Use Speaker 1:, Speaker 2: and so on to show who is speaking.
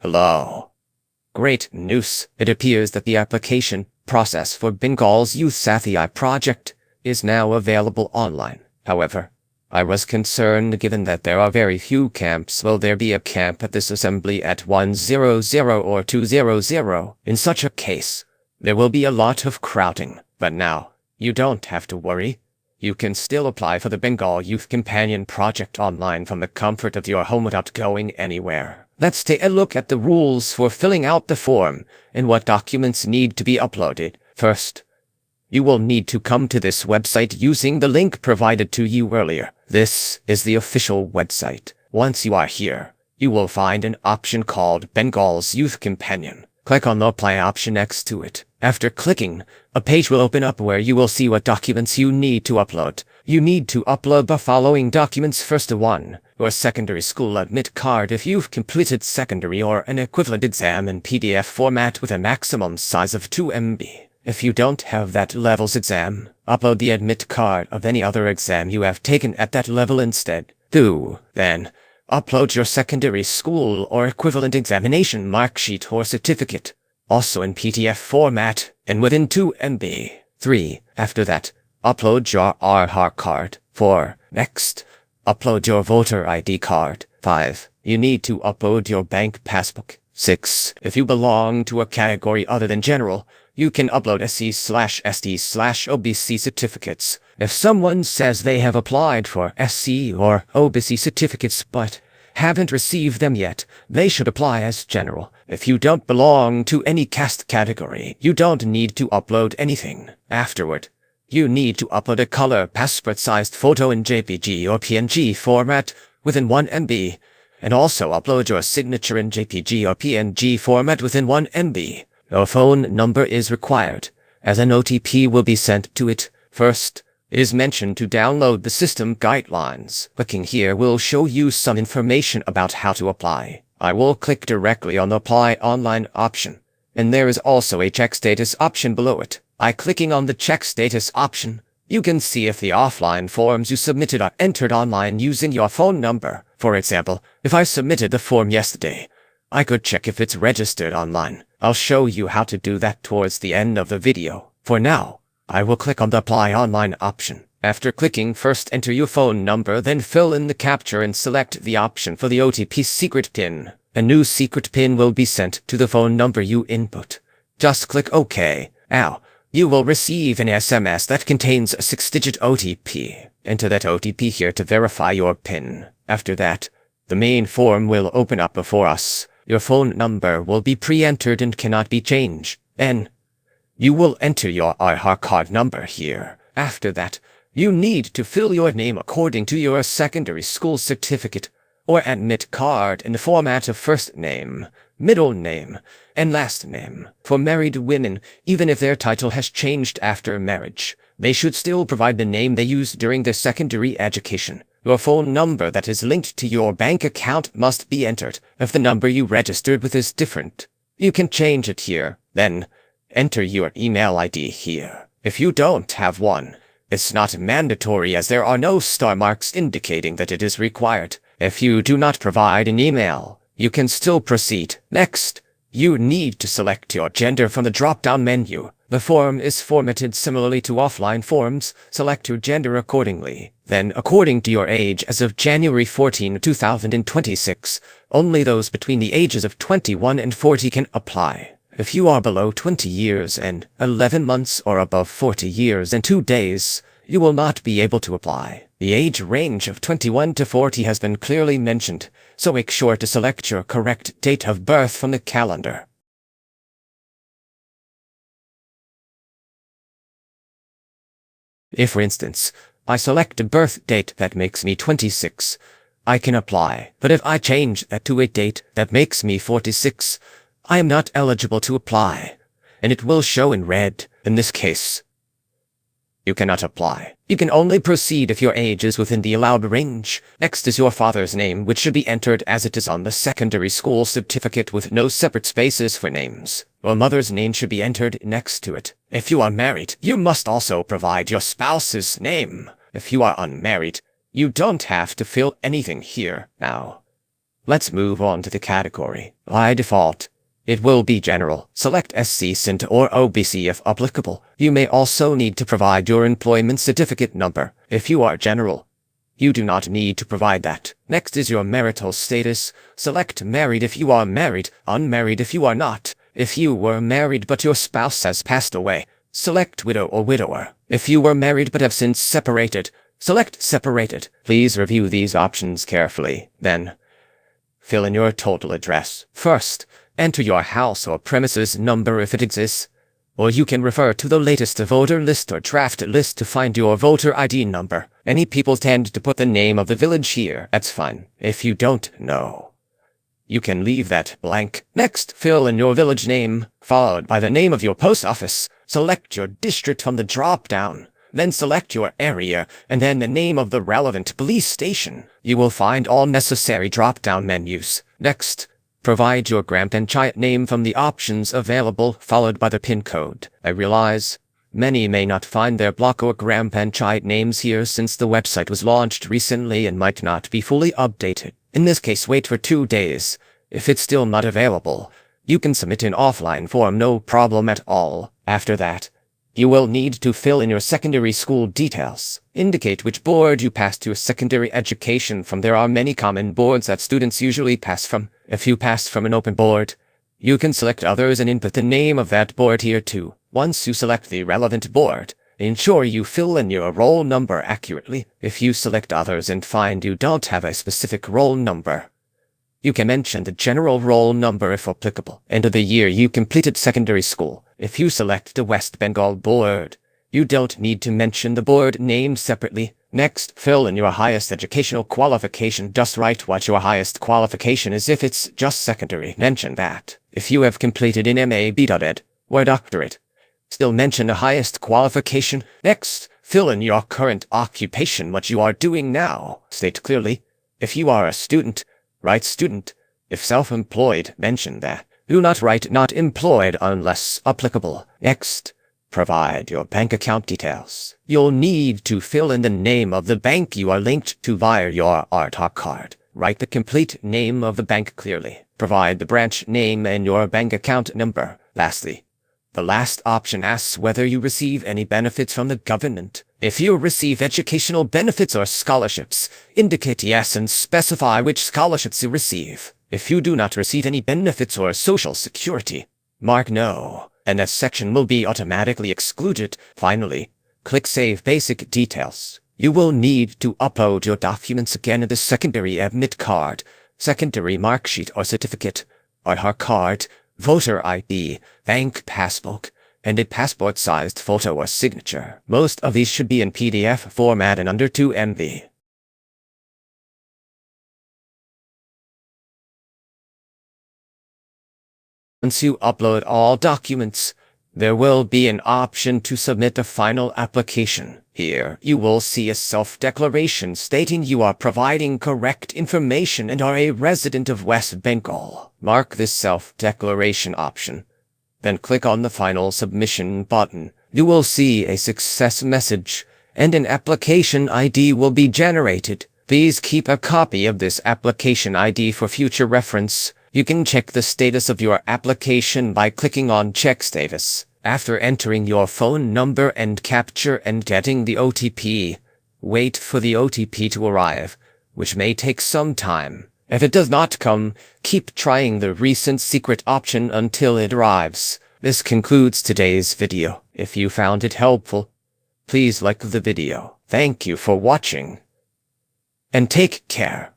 Speaker 1: Hello. Great news. It appears that the application process for Bengal's Youth Sathi project is now available online. However, I was concerned given that there are very few camps. Will there be a camp at this assembly at 100 or 200? In such a case, there will be a lot of crowding. But now, you don't have to worry. You can still apply for the Bengal Youth Companion project online from the comfort of your home without going anywhere. Let's take a look at the rules for filling out the form and what documents need to be uploaded. First, you will need to come to this website using the link provided to you earlier. This is the official website. Once you are here, you will find an option called Bengal's Youth Companion. Click on the Apply option next to it. After clicking, a page will open up where you will see what documents you need to upload. You need to upload the following documents. First, your secondary school admit card if you've completed secondary or an equivalent exam in PDF format with a maximum size of 2 MB. If you don't have that level's exam, upload the admit card of any other exam you have taken at that level instead. 2. Then, upload your secondary school or equivalent examination mark sheet or certificate, also in PDF format and within 2 MB. 3. After that, upload your Aadhaar card. 4. Next, upload your voter ID card. 5. You need to upload your bank passbook. 6. If you belong to a category other than general, you can upload SC/ST/OBC certificates. If someone says they have applied for SC or OBC certificates but haven't received them yet, they should apply as general. If you don't belong to any caste category, you don't need to upload anything. Afterward, you need to upload a color passport-sized photo in JPG or PNG format within 1 MB, and also upload your signature in JPG or PNG format within 1 MB. Your phone number is required, as an OTP will be sent to it. First, it is mentioned to download the system guidelines. Clicking here will show you some information about how to apply. I will click directly on the Apply Online option, and there is also a Check Status option below it. By clicking on the Check Status option, you can see if the offline forms you submitted are entered online using your phone number. For example, if I submitted the form yesterday, I could check if it's registered online. I'll show you how to do that towards the end of the video. For now, I will click on the Apply Online option. After clicking, first enter your phone number, then fill in the captcha and select the option for the OTP secret PIN. A new secret PIN will be sent to the phone number you input. Just click OK. Now, you will receive an SMS that contains a 6-digit OTP. Enter that OTP here to verify your PIN. After that, the main form will open up before us. Your phone number will be pre-entered and cannot be changed. Then, you will enter your Aadhaar card number here. After that, you need to fill your name according to your secondary school certificate or admit card in the format of first name, middle name, and last name. For married women, even if their title has changed after marriage, they should still provide the name they used during their secondary education. Your phone number that is linked to your bank account must be entered. If the number you registered with is different, you can change it here. Then, enter your email ID here. If you don't have one, it's not mandatory as there are no star marks indicating that it is required. If you do not provide an email, you can still proceed. Next, you need to select your gender from the drop-down menu. The form is formatted similarly to offline forms. Select your gender accordingly. Then, according to your age as of January 14, 2026, only those between the ages of 21 and 40 can apply. If you are below 20 years and 11 months or above 40 years and 2 days, you will not be able to apply. The age range of 21 to 40 has been clearly mentioned, so make sure to select your correct date of birth from the calendar. If, for instance, I select a birth date that makes me 26, I can apply. But if I change that to a date that makes me 46, I am not eligible to apply, and it will show in red. In this case, you cannot apply. You can only proceed if your age is within the allowed range. Next is your father's name, which should be entered as it is on the secondary school certificate with no separate spaces for names. Your mother's name should be entered next to it. If you are married, you must also provide your spouse's name. If you are unmarried, you don't have to fill anything here. Now, Let's move on to the category. By default, it will be general. Select SC, SINT, or OBC if applicable. You may also need to provide your employment certificate number. If you are general, you do not need to provide that. Next is your marital status. Select married if you are married, unmarried if you are not. If you were married but your spouse has passed away, select widow or widower. If you were married but have since separated, select separated. Please review these options carefully. Then, fill in your total address. First, enter your house or premises number if it exists, or you can refer to the latest voter list or draft list to find your voter ID number. Many people tend to put the name of the village here. That's fine. If you don't know, you can leave that blank. Next, fill in your village name, followed by the name of your post office. Select your district from the drop-down. Then select your area, and then the name of the relevant police station. You will find all necessary drop-down menus. Next, provide your Gram Panchayat name from the options available, followed by the PIN code. I realize many may not find their block or Gram Panchayat names here since the website was launched recently and might not be fully updated. In this case, wait for 2 days. If it's still not available, you can submit an offline form, no problem at all. After that, you will need to fill in your secondary school details. Indicate which board you passed your secondary education from. There are many common boards that students usually pass from. If you passed from an open board, you can select others and input the name of that board here too. Once you select the relevant board, ensure you fill in your roll number accurately. If you select others and find you don't have a specific roll number, you can mention the general roll number if applicable. Enter the year you completed secondary school. If you select the West Bengal board, you don't need to mention the board name separately. Next, fill in your highest educational qualification. Just write what your highest qualification is. If it's just secondary, mention that. If you have completed an MA, B.Ed, or doctorate, still mention the highest qualification. Next, fill in your current occupation, what you are doing now. State clearly. If you are a student, write student. If self-employed, mention that. Do not write not employed unless applicable. Next, provide your bank account details. You'll need to fill in the name of the bank you are linked to via your Aadhaar card. Write the complete name of the bank clearly. Provide the branch name and your bank account number. Lastly, the last option asks whether you receive any benefits from the government. If you receive educational benefits or scholarships, indicate yes and specify which scholarships you receive. If you do not receive any benefits or social security, mark no, and that section will be automatically excluded. Finally, click Save Basic Details. You will need to upload your documents again in the secondary admit card, secondary mark sheet or certificate, Aadhaar card, voter ID, bank passbook, and a passport-sized photo or signature. Most of these should be in PDF format and under 2 MB. Once you upload all documents, there will be an option to submit a final application. Here, you will see a self-declaration stating you are providing correct information and are a resident of West Bengal. Mark this self-declaration option. Then click on the Final Submission button. You will see a success message, and an application ID will be generated. Please keep a copy of this application ID for future reference. You can check the status of your application by clicking on Check Status. After entering your phone number and capture and getting the OTP, wait for the OTP to arrive, which may take some time. If it does not come, keep trying the recent secret option until it arrives. This concludes today's video. If you found it helpful, please like the video. Thank you for watching, and take care.